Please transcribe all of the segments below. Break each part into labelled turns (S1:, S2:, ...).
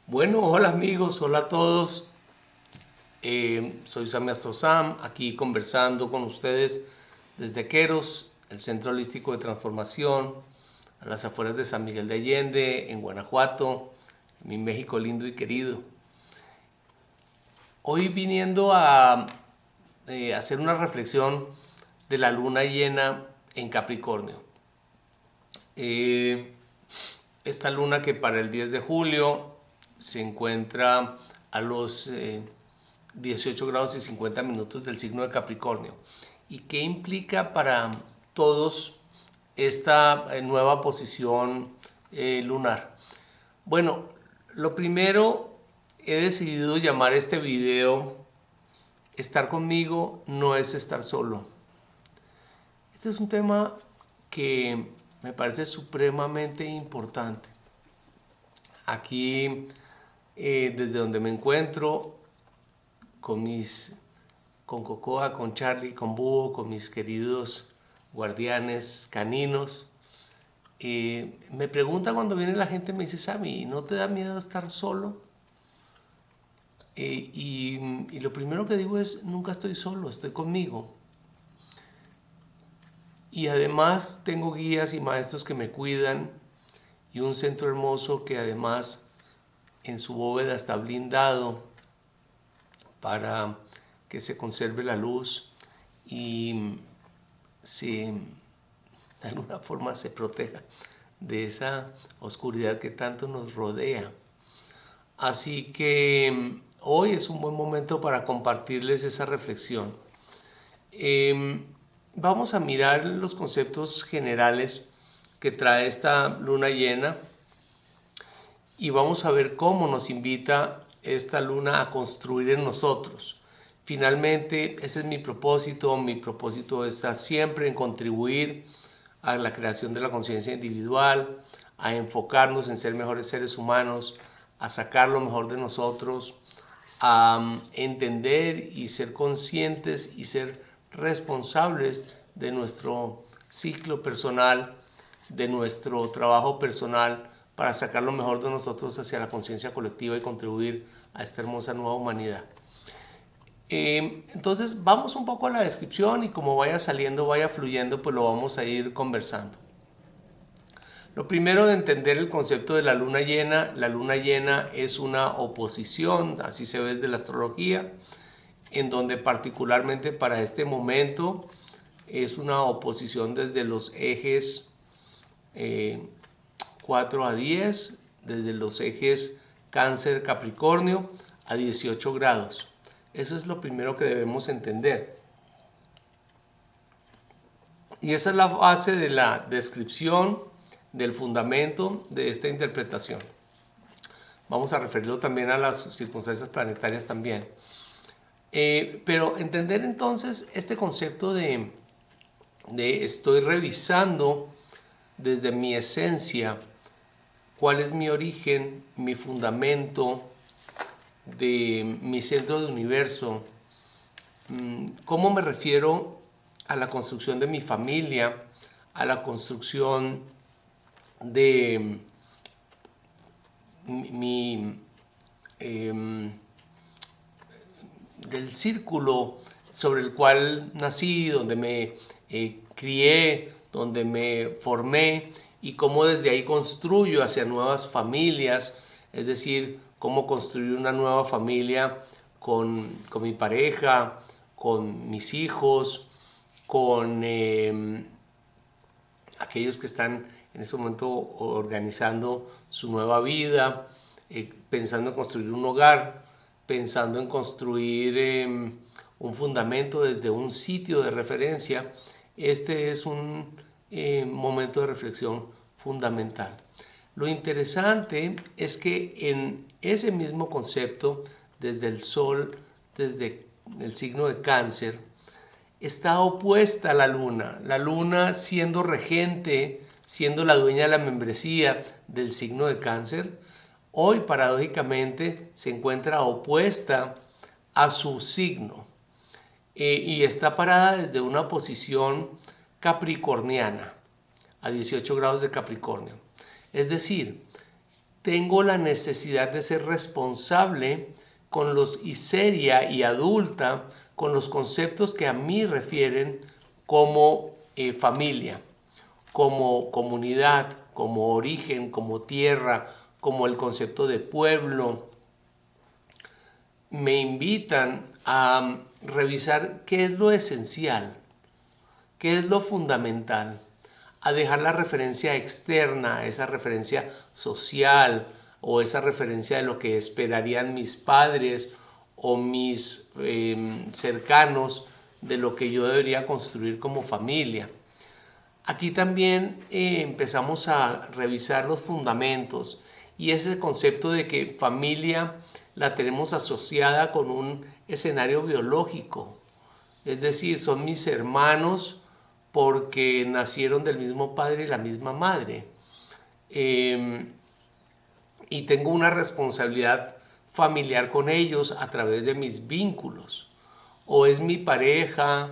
S1: Bueno, hola amigos, hola a todos. Soy Sami Astrosam, aquí conversando con ustedes desde Queros, el Centro Holístico de Transformación, a las afueras de San Miguel de Allende, en Guanajuato, en mi México lindo y querido. Hoy viniendo a hacer una reflexión de la luna llena en Capricornio. Esta luna que para el 10 de julio se encuentra a los 18 grados y 50 minutos del signo de Capricornio. ¿Y qué implica para todos esta nueva posición lunar? Bueno, lo primero, he decidido llamar este video "Estar conmigo no es estar solo". Este es un tema que me parece supremamente importante. Aquí, desde donde me encuentro, con Cocoa, con Charlie, con Búho, con mis queridos guardianes caninos, me pregunta cuando viene la gente, me dice: Sami, ¿no te da miedo estar solo? Y lo primero que digo es: nunca estoy solo, estoy conmigo. Y además tengo guías y maestros que me cuidan, y un centro hermoso que además en su bóveda está blindado para que se conserve la luz y de alguna forma se proteja de esa oscuridad que tanto nos rodea. Así que hoy es un buen momento para compartirles esa reflexión. Vamos a mirar los conceptos generales que trae esta luna llena y vamos a ver cómo nos invita esta luna a construir en nosotros. Finalmente, ese es mi propósito. Mi propósito está siempre en contribuir a la creación de la conciencia individual, a enfocarnos en ser mejores seres humanos, a sacar lo mejor de nosotros, a entender y ser conscientes y ser responsables de nuestro ciclo personal, de nuestro trabajo personal, para sacar lo mejor de nosotros hacia la conciencia colectiva y contribuir a esta hermosa nueva humanidad. Entonces vamos un poco a la descripción y como vaya saliendo, vaya fluyendo, pues lo vamos a ir conversando. Lo primero de entender el concepto de la luna llena es una oposición, así se ve desde la astrología, en donde particularmente para este momento es una oposición desde los ejes 4 a 10, desde los ejes Cáncer, Capricornio a 18 grados. Eso es lo primero que debemos entender. Y esa es la base de la descripción, del fundamento de esta interpretación. Vamos a referirlo también a las circunstancias planetarias también. Pero entender entonces este concepto de estoy revisando desde mi esencia cuál es mi origen, mi fundamento, de mi centro de universo, cómo me refiero a la construcción de mi familia, a la construcción de del círculo sobre el cual nací, donde me crié, donde me formé, y cómo desde ahí construyo hacia nuevas familias, es decir, cómo construir una nueva familia con mi pareja, con mis hijos, con aquellos que están en este momento organizando su nueva vida, pensando en construir un hogar, pensando en construir un fundamento desde un sitio de referencia. Este es un momento de reflexión fundamental. Lo interesante es que en ese mismo concepto, desde el Sol, desde el signo de Cáncer, está opuesta a la luna siendo regente, siendo la dueña de la membresía del signo de Cáncer, hoy paradójicamente se encuentra opuesta a su signo y está parada desde una posición capricorniana, a 18 grados de Capricornio. Es decir, tengo la necesidad de ser responsable y seria y adulta con los conceptos que a mí refieren como familia, como comunidad, como origen, como tierra, como el concepto de pueblo. Me invitan a revisar qué es lo esencial, qué es lo fundamental, a dejar la referencia externa, esa referencia social o esa referencia de lo que esperarían mis padres o mis cercanos de lo que yo debería construir como familia. Aquí también empezamos a revisar los fundamentos y ese concepto de que familia la tenemos asociada con un escenario biológico, es decir, son mis hermanos porque nacieron del mismo padre y la misma madre. Y tengo una responsabilidad familiar con ellos a través de mis vínculos. O es mi pareja,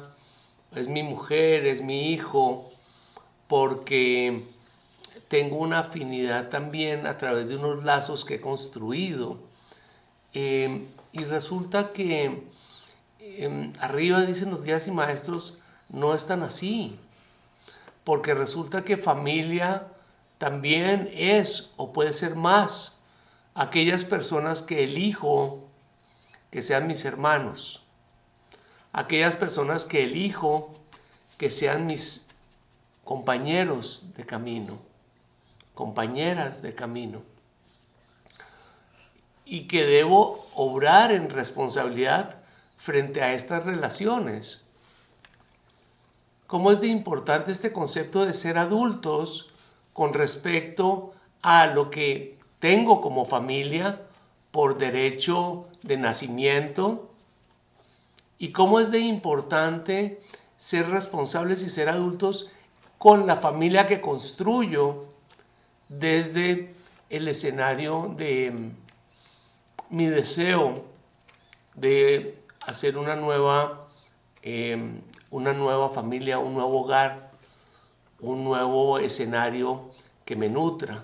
S1: es mi mujer, es mi hijo, porque tengo una afinidad también a través de unos lazos que he construido. Y resulta que arriba dicen los guías y maestros, no es tan así, porque resulta que familia también es o puede ser más aquellas personas que elijo que sean mis hermanos, aquellas personas que elijo que sean mis compañeros de camino, compañeras de camino, y que debo obrar en responsabilidad frente a estas relaciones. ¿Cómo es de importante este concepto de ser adultos con respecto a lo que tengo como familia por derecho de nacimiento? ¿Y cómo es de importante ser responsables y ser adultos con la familia que construyo desde el escenario de mi deseo de hacer una nueva familia, un nuevo hogar, un nuevo escenario que me nutra?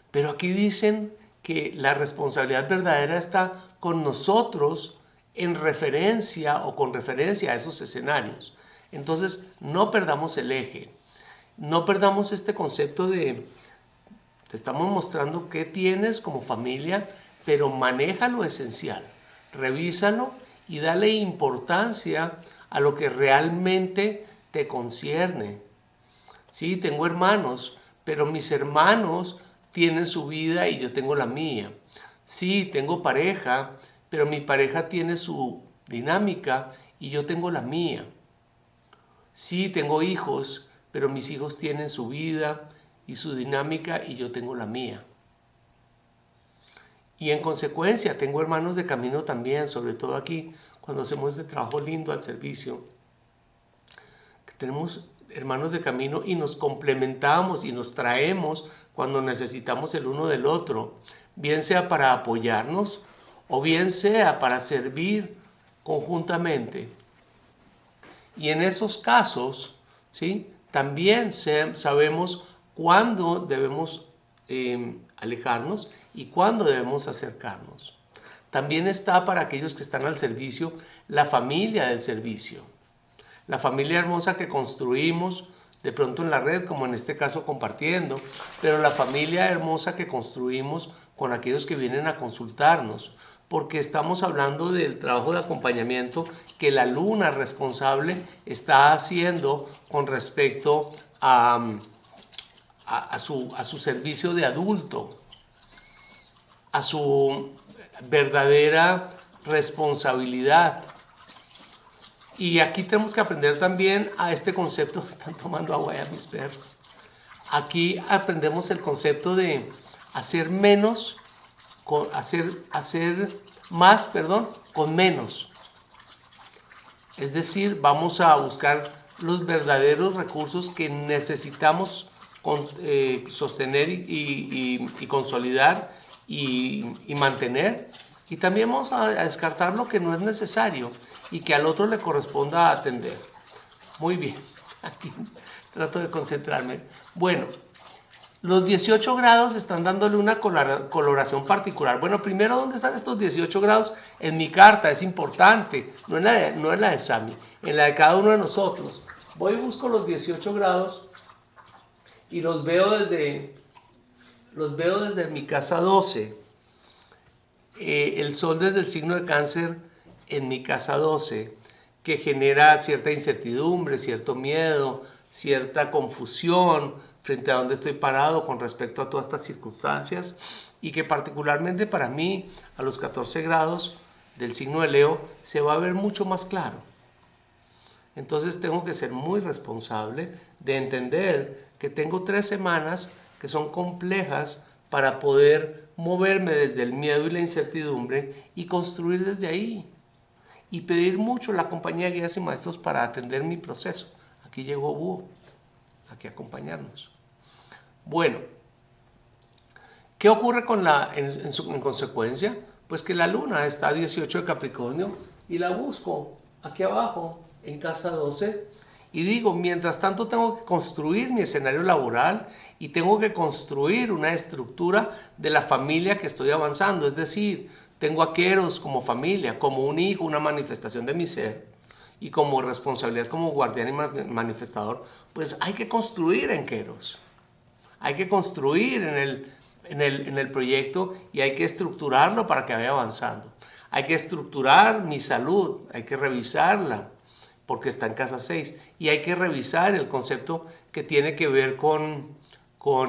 S1: Pero aquí dicen que la responsabilidad verdadera está con nosotros en referencia o con referencia a esos escenarios. Entonces, no perdamos el eje, no perdamos este concepto de te estamos mostrando qué tienes como familia, pero maneja lo esencial, revísalo y dale importancia a lo que realmente te concierne. Sí, tengo hermanos, pero mis hermanos tienen su vida y yo tengo la mía. Sí, tengo pareja, pero mi pareja tiene su dinámica y yo tengo la mía. Sí, tengo hijos, pero mis hijos tienen su vida y su dinámica y yo tengo la mía. Y en consecuencia tengo hermanos de camino también, sobre todo aquí, cuando hacemos este trabajo lindo al servicio, que tenemos hermanos de camino y nos complementamos y nos traemos cuando necesitamos el uno del otro, bien sea para apoyarnos o bien sea para servir conjuntamente. Y en esos casos, ¿sí?, también sabemos cuándo debemos alejarnos y cuándo debemos acercarnos. También está para aquellos que están al servicio la familia del servicio, la familia hermosa que construimos de pronto en la red, como en este caso compartiendo, pero la familia hermosa que construimos con aquellos que vienen a consultarnos, porque estamos hablando del trabajo de acompañamiento que la luna responsable está haciendo con respecto a su servicio de adulto, a su verdadera responsabilidad. Y aquí tenemos que aprender también a este concepto. Están tomando agua ya mis perros. Aquí aprendemos el concepto de hacer menos, hacer más, con menos. Es decir, vamos a buscar los verdaderos recursos que necesitamos sostener y consolidar y mantener. Y también vamos a descartar lo que no es necesario y que al otro le corresponda atender. Muy bien, aquí trato de concentrarme. Bueno, Los 18 grados están dándole una coloración particular. Bueno, primero, ¿dónde están estos 18 grados? En mi carta, es importante, no en la de Sami, en la de cada uno de nosotros. Voy y busco los 18 grados y los veo desde mi casa 12. El sol desde el signo de Cáncer en mi casa 12, que genera cierta incertidumbre, cierto miedo, cierta confusión frente a dónde estoy parado con respecto a todas estas circunstancias, y que particularmente para mí, a los 14 grados del signo de Leo, se va a ver mucho más claro. Entonces tengo que ser muy responsable de entender que tengo 3 semanas que son complejas para poder moverme desde el miedo y la incertidumbre y construir desde ahí. Y pedir mucho a la compañía de guías y maestros para atender mi proceso. Aquí llegó Búho, aquí a acompañarnos. Bueno, ¿qué ocurre en consecuencia? Pues que la luna está a 18 de Capricornio y la busco aquí abajo en casa 12 y digo, mientras tanto tengo que construir mi escenario laboral y tengo que construir una estructura de la familia que estoy avanzando, es decir, tengo a Keros como familia, como un hijo, una manifestación de mi ser, y como responsabilidad como guardián y manifestador, pues hay que construir en Keros. Hay que construir en el proyecto y hay que estructurarlo para que vaya avanzando. Hay que estructurar mi salud, hay que revisarla porque está en casa 6 y hay que revisar el concepto que tiene que ver con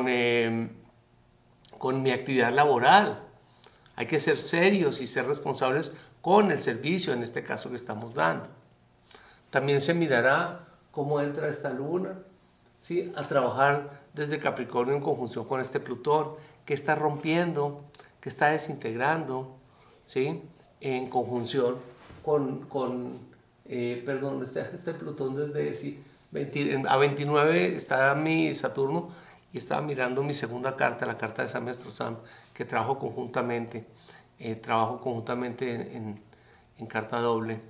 S1: mi actividad laboral. Hay que ser serios y ser responsables con el servicio, en este caso que estamos dando. También se mirará cómo entra esta luna, ¿sí?, a trabajar desde Capricornio en conjunción con este Plutón, que está rompiendo, que está desintegrando, ¿sí?, en conjunción perdón, este Plutón desde a 29 está mi Saturno y estaba mirando mi segunda carta, la carta de Sami Astro Sam, que trabajo conjuntamente en carta doble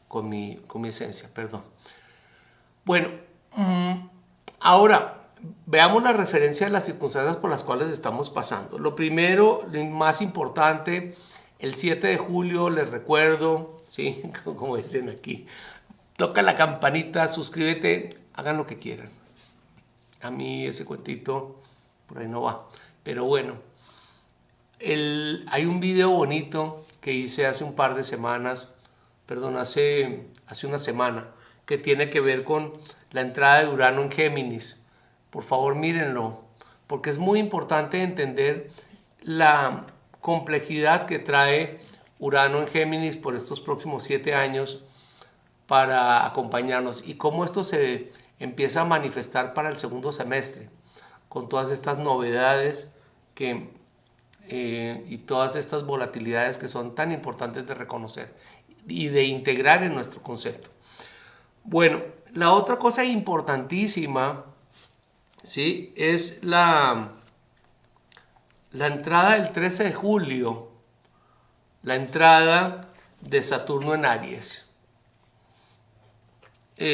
S1: con mi esencia, perdón. Bueno, ahora veamos la referencia de las circunstancias por las cuales estamos pasando. Lo primero, lo más importante, el 7 de julio, les recuerdo, ¿sí?, como dicen aquí, toca la campanita, suscríbete, hagan lo que quieran. A mí ese cuentito por ahí no va, pero bueno, hay un video bonito que hice hace un par de semanas, perdón, hace una semana, que tiene que ver con la entrada de Urano en Géminis. Por favor, mírenlo, porque es muy importante entender la complejidad que trae Urano en Géminis por estos próximos 7 años para acompañarnos y cómo esto se empieza a manifestar para el segundo semestre, con todas estas novedades y todas estas volatilidades que son tan importantes de reconocer y de integrar en nuestro concepto. Bueno, la otra cosa importantísima, ¿sí?, es la entrada del 13 de julio, la entrada de Saturno en Aries. La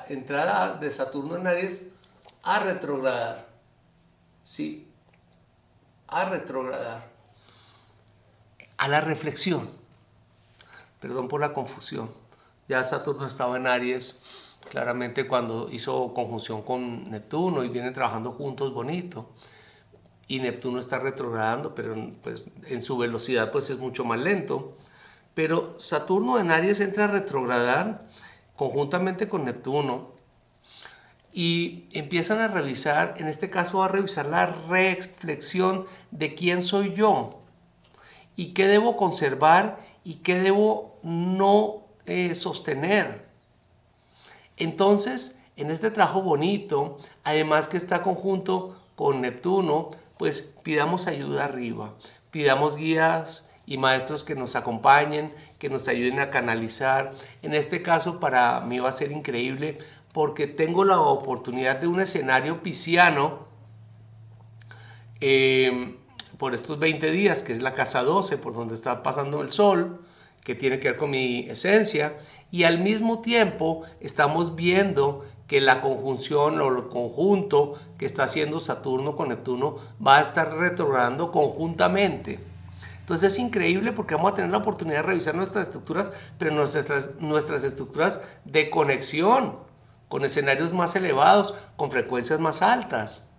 S1: entrada de Saturno en Aries a retrogradar, sí, a retrogradar, a la reflexión, perdón por la confusión, ya Saturno estaba en Aries, claramente cuando hizo conjunción con Neptuno y vienen trabajando juntos bonito, y Neptuno está retrogradando, pero pues, en su velocidad pues, es mucho más lento. Pero Saturno en Aries entra a retrogradar conjuntamente con Neptuno y empiezan a revisar, en este caso va a revisar la reflexión de quién soy yo y qué debo conservar y qué debo no sostener. Entonces, en este trabajo bonito, además que está conjunto con Neptuno, pues pidamos ayuda arriba, pidamos guías y maestros que nos acompañen, que nos ayuden a canalizar. En este caso para mí va a ser increíble porque tengo la oportunidad de un escenario pisciano por estos 20 días, que es la casa 12, por donde está pasando el sol, que tiene que ver con mi esencia, Y al mismo tiempo estamos viendo que la conjunción o el conjunto que está haciendo Saturno con Neptuno va a estar retrogradando conjuntamente. Entonces es increíble porque vamos a tener la oportunidad de revisar nuestras estructuras, pero nuestras estructuras de conexión con escenarios más elevados, con frecuencias más altas.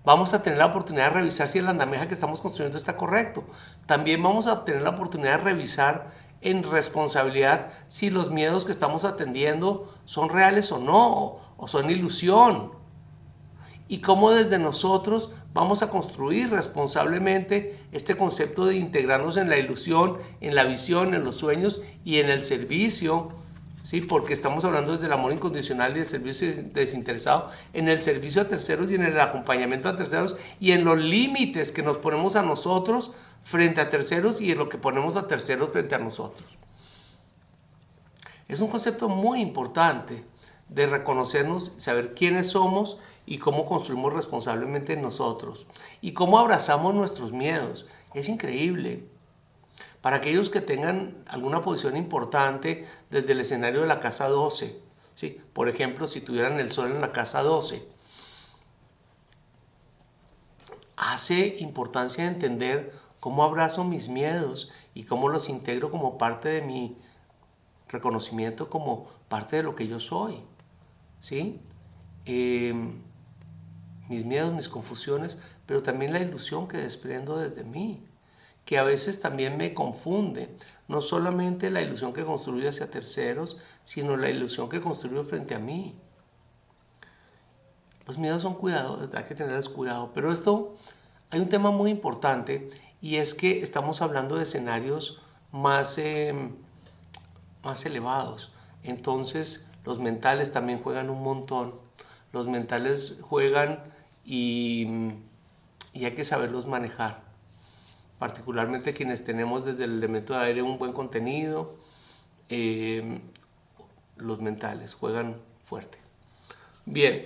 S1: Vamos a tener la oportunidad de revisar si el andamiaje que estamos construyendo está correcto. También vamos a tener la oportunidad de revisar en responsabilidad si los miedos que estamos atendiendo son reales o no, o son ilusión. Y cómo desde nosotros vamos a construir responsablemente este concepto de integrarnos en la ilusión, en la visión, en los sueños y en el servicio, ¿sí? Porque estamos hablando desde el amor incondicional y el servicio desinteresado, en el servicio a terceros y en el acompañamiento a terceros y en los límites que nos ponemos a nosotros frente a terceros y en lo que ponemos a terceros frente a nosotros. Es un concepto muy importante de reconocernos, saber quiénes somos y cómo construimos responsablemente en nosotros y cómo abrazamos nuestros miedos. Es increíble. Para aquellos que tengan alguna posición importante desde el escenario de la casa 12, ¿sí? Por ejemplo, si tuvieran el sol en la casa 12, hace importancia entender cómo abrazo mis miedos y cómo los integro como parte de mi reconocimiento, como parte de lo que yo soy, ¿sí? Mis miedos, mis confusiones, pero también la ilusión que desprendo desde mí, que a veces también me confunde. No solamente la ilusión que construyo hacia terceros, sino la ilusión que construyo frente a mí. Los miedos son cuidados, hay que tenerles cuidado. Pero hay un tema muy importante y es que estamos hablando de escenarios más elevados. Entonces los mentales también juegan un montón. Los mentales juegan y hay que saberlos manejar. Particularmente quienes tenemos desde el elemento de aire un buen contenido, los mentales juegan fuerte. Bien,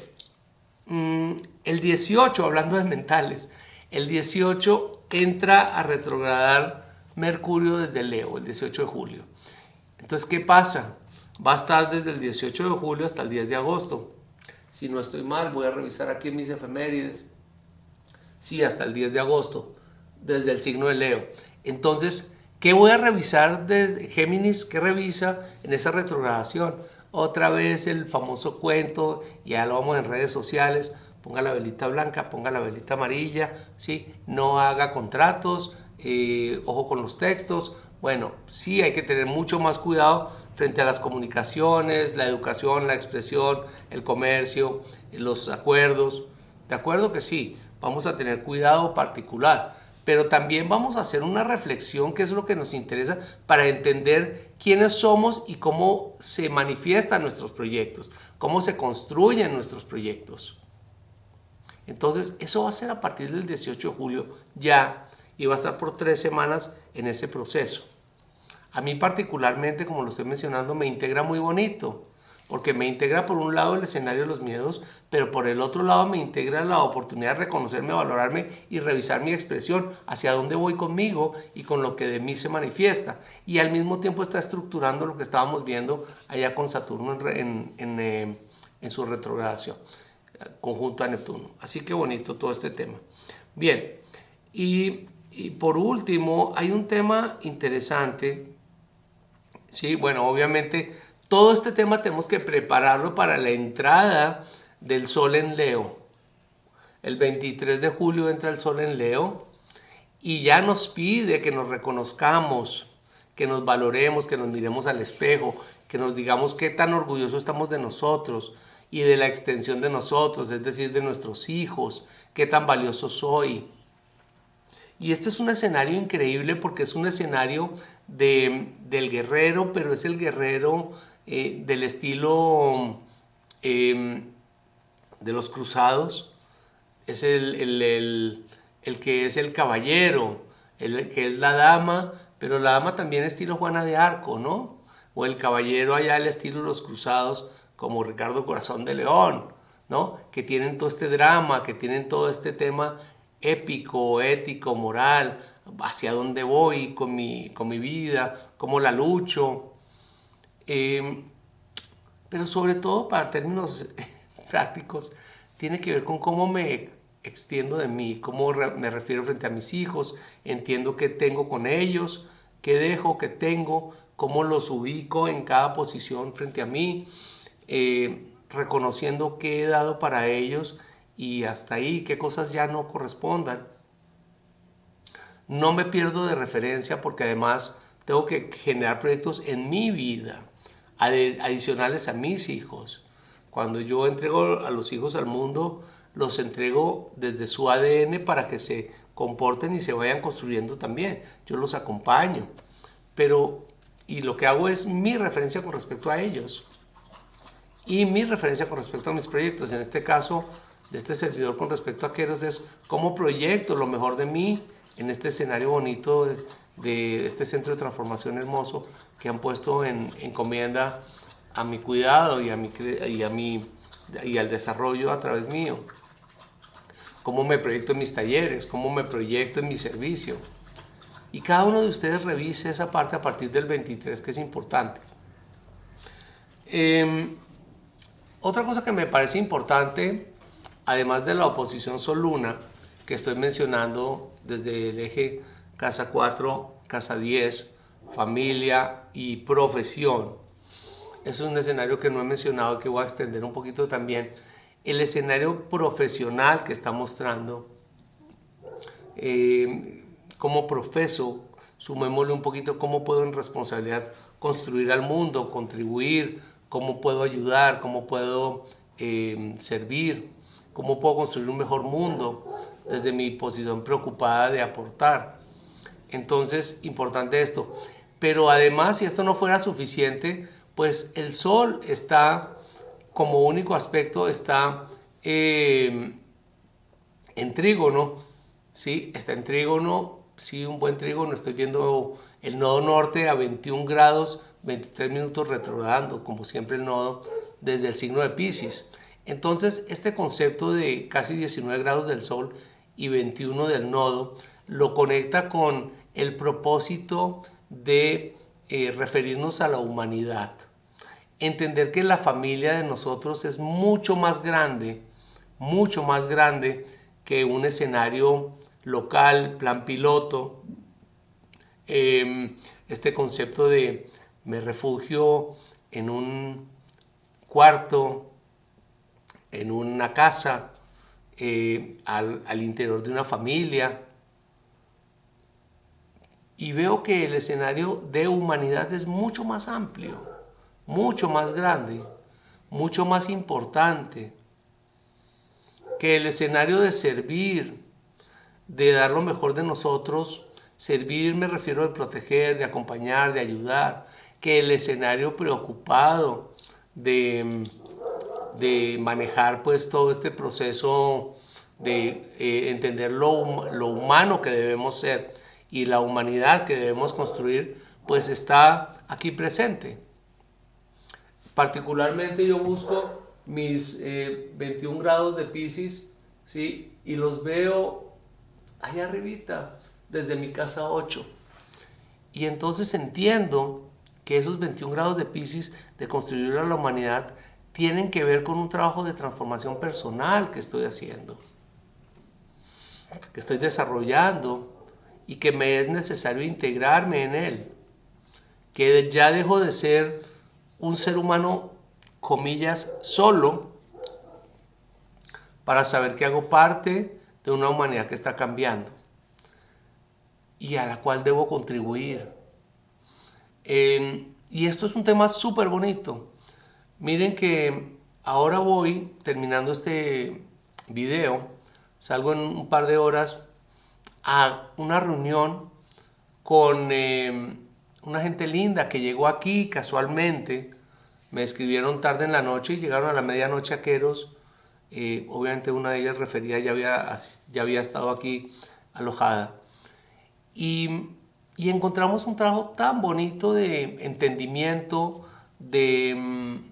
S1: el 18, hablando de mentales, el 18 entra a retrogradar Mercurio desde Leo, el 18 de julio. Entonces, ¿qué pasa? Va a estar desde el 18 de julio hasta el 10 de agosto. Si no estoy mal, voy a revisar aquí en mis efemérides. Sí, hasta el 10 de agosto, desde el signo de Leo. Entonces, ¿qué voy a revisar desde Géminis? ¿Qué revisa en esa retrogradación? Otra vez el famoso cuento, ya lo vamos en redes sociales, ponga la velita blanca, ponga la velita amarilla, ¿sí? No haga contratos, ojo con los textos. Bueno, sí hay que tener mucho más cuidado frente a las comunicaciones, la educación, la expresión, el comercio, los acuerdos. ¿De acuerdo que sí? Vamos a tener cuidado particular, pero también vamos a hacer una reflexión, que es lo que nos interesa, para entender quiénes somos y cómo se manifiestan nuestros proyectos, cómo se construyen nuestros proyectos. Entonces, eso va a ser a partir del 18 de julio ya, y va a estar por 3 semanas en ese proceso. A mí particularmente, como lo estoy mencionando, me integra muy bonito, porque me integra por un lado el escenario de los miedos, pero por el otro lado me integra la oportunidad de reconocerme, valorarme y revisar mi expresión, hacia dónde voy conmigo y con lo que de mí se manifiesta. Y al mismo tiempo está estructurando lo que estábamos viendo allá con Saturno en su retrogradación, conjunto a Neptuno. Así que bonito todo este tema. Bien, y por último, hay un tema interesante. Sí, bueno, obviamente todo este tema tenemos que prepararlo para la entrada del Sol en Leo. El 23 de julio entra el Sol en Leo y ya nos pide que nos reconozcamos, que nos valoremos, que nos miremos al espejo, que nos digamos qué tan orgullosos estamos de nosotros y de la extensión de nosotros, es decir, de nuestros hijos, qué tan valioso soy. Y este es un escenario increíble porque es un escenario del guerrero, pero es el guerrero del estilo de los cruzados. Es el que es el caballero, el que es la dama, pero la dama también estilo Juana de Arco, ¿no? O el caballero allá el estilo de los cruzados, como Ricardo Corazón de León, ¿no? Que tienen todo este drama, que tienen todo este tema épico, ético, moral, hacia dónde voy con mi vida, cómo la lucho. Pero sobre todo para términos prácticos, tiene que ver con cómo me extiendo de mí, cómo me refiero frente a mis hijos, entiendo qué tengo con ellos, qué dejo, qué tengo, cómo los ubico en cada posición frente a mí, reconociendo qué he dado para ellos y hasta ahí, qué cosas ya no correspondan. No me pierdo de referencia porque además tengo que generar proyectos en mi vida, adicionales a mis hijos. Cuando yo entrego a los hijos al mundo, los entrego desde su ADN para que se comporten y se vayan construyendo también. Yo los acompaño, y lo que hago es mi referencia con respecto a ellos y mi referencia con respecto a mis proyectos. En este caso, de este servidor con respecto a Keros es cómo proyecto lo mejor de mí en este escenario bonito de este centro de transformación hermoso que han puesto en encomienda a mi cuidado y al desarrollo a través mío. Cómo me proyecto en mis talleres, cómo me proyecto en mi servicio. Y cada uno de ustedes revise esa parte a partir del 23, que es importante. Otra cosa que me parece importante, además de la oposición Sol-Luna, que estoy mencionando desde el eje Casa 4, Casa 10, familia y profesión. Es un escenario que no he mencionado, que voy a extender un poquito también. El escenario profesional que está mostrando, cómo profeso, sumémosle un poquito cómo puedo en responsabilidad construir al mundo, contribuir, cómo puedo ayudar, cómo puedo servir, cómo puedo construir un mejor mundo desde mi posición preocupada de aportar. Entonces, importante esto. Pero además, si esto no fuera suficiente, pues el Sol está, como único aspecto, está en trígono, ¿sí? Está en trígono, sí, un buen trígono. Estoy viendo el nodo norte a 21 grados, 23 minutos retrogradando, como siempre el nodo, desde el signo de Piscis. Entonces, este concepto de casi 19 grados del Sol y 21 del nodo, lo conecta con el propósito de referirnos a la humanidad. Entender que la familia de nosotros es mucho más grande que un escenario local, plan piloto. Este concepto de me refugio en un cuarto, en una casa, al interior de una familia. Y veo que el escenario de humanidad es mucho más amplio, mucho más grande, mucho más importante que el escenario de servir, de dar lo mejor de nosotros. Servir me refiero de proteger, de acompañar, de ayudar, que el escenario preocupado de manejar pues todo este proceso de entender lo humano que debemos ser y la humanidad que debemos construir, pues está aquí presente. Particularmente yo busco mis 21 grados de Piscis, ¿sí? Y los veo ahí arribita, desde mi casa 8. Y entonces entiendo que esos 21 grados de Piscis de construir a la humanidad tienen que ver con un trabajo de transformación personal que estoy haciendo, que estoy desarrollando y que me es necesario integrarme en él, que ya dejo de ser un ser humano, comillas, solo, para saber que hago parte de una humanidad que está cambiando y a la cual debo contribuir. Y esto es un tema súper bonito. Miren que ahora voy terminando este video, salgo en un par de horas a una reunión con una gente linda que llegó aquí casualmente. Me escribieron tarde en la noche y llegaron a la medianoche a Keros. Obviamente una de ellas referida ya había estado aquí alojada. Y encontramos un trabajo tan bonito de entendimiento, de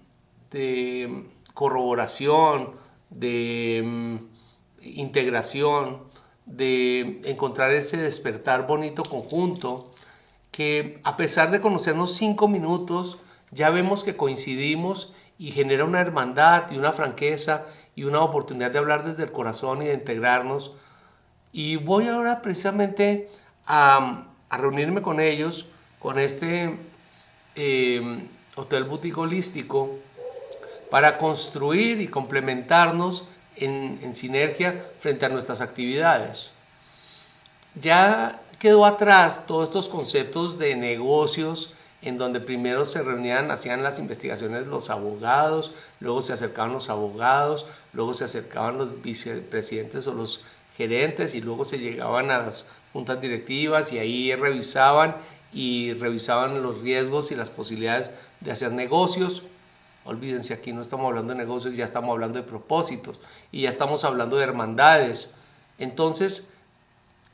S1: corroboración, de integración, de encontrar ese despertar bonito conjunto, que a pesar de conocernos 5 minutos, Ya vemos que coincidimos y genera una hermandad y una franqueza y una oportunidad de hablar desde el corazón y de integrarnos. Y voy ahora precisamente a reunirme con ellos, con este hotel boutique holístico, para construir y complementarnos en sinergia frente a nuestras actividades. Ya quedó atrás todos estos conceptos de negocios en donde primero se reunían, hacían las investigaciones los abogados, luego se acercaban los abogados, luego se acercaban los vicepresidentes o los gerentes y luego se llegaban a las juntas directivas y ahí revisaban los riesgos y las posibilidades de hacer negocios. Olvídense, aquí no estamos hablando de negocios, ya estamos hablando de propósitos y ya estamos hablando de hermandades. Entonces,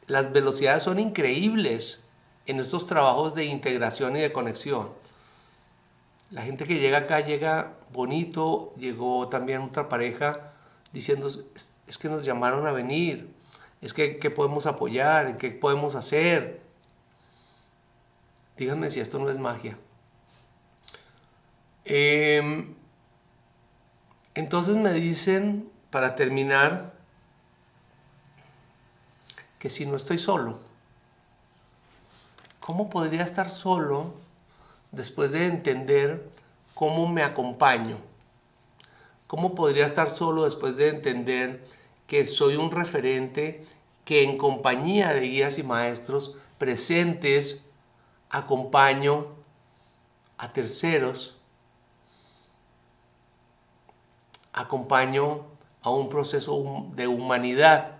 S1: las velocidades son increíbles en estos trabajos de integración y de conexión. La gente que llega acá llega bonito. Llegó también otra pareja diciendo, es que nos llamaron a venir, es que ¿qué podemos apoyar? ¿Qué podemos hacer? Díganme si esto no es magia. Entonces me dicen, para terminar, que si no estoy solo. ¿Cómo podría estar solo después de entender cómo me acompaño? ¿Cómo podría estar solo después de entender que soy un referente que en compañía de guías y maestros presentes acompaño a terceros, acompaño a un proceso de humanidad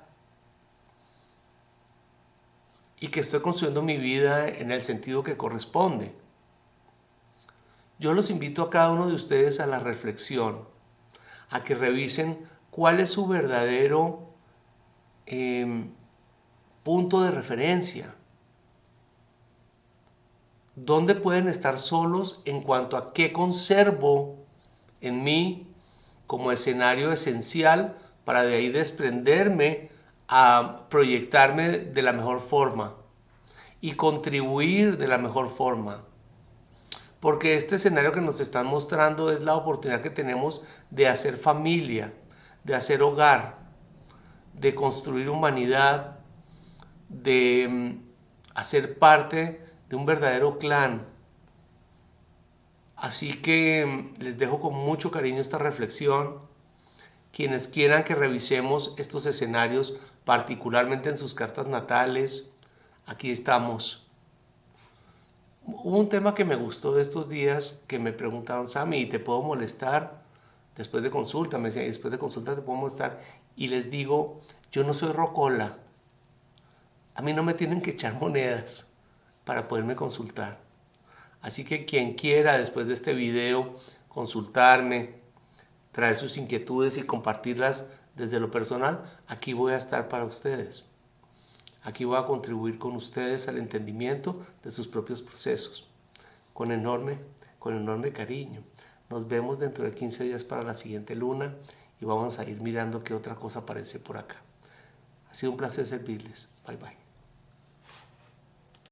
S1: y que estoy construyendo mi vida en el sentido que corresponde? Yo los invito a cada uno de ustedes a la reflexión, a que revisen cuál es su verdadero punto de referencia. ¿Dónde pueden estar solos en cuanto a qué conservo en mí como escenario esencial para de ahí desprenderme a proyectarme de la mejor forma y contribuir de la mejor forma? Porque este escenario que nos están mostrando es la oportunidad que tenemos de hacer familia, de hacer hogar, de construir humanidad, de hacer parte de un verdadero clan. Así que les dejo con mucho cariño esta reflexión. Quienes quieran que revisemos estos escenarios, particularmente en sus cartas natales, aquí estamos. Hubo un tema que me gustó de estos días que me preguntaron, Sammy, ¿te puedo molestar? Después de consulta, me decían, después de consulta te puedo molestar. Y les digo, yo no soy rocola. A mí no me tienen que echar monedas para poderme consultar. Así que quien quiera después de este video consultarme, traer sus inquietudes y compartirlas desde lo personal, aquí voy a estar para ustedes. Aquí voy a contribuir con ustedes al entendimiento de sus propios procesos. Con enorme cariño. Nos vemos dentro de 15 días para la siguiente luna y vamos a ir mirando qué otra cosa aparece por acá. Ha sido un placer servirles. Bye bye.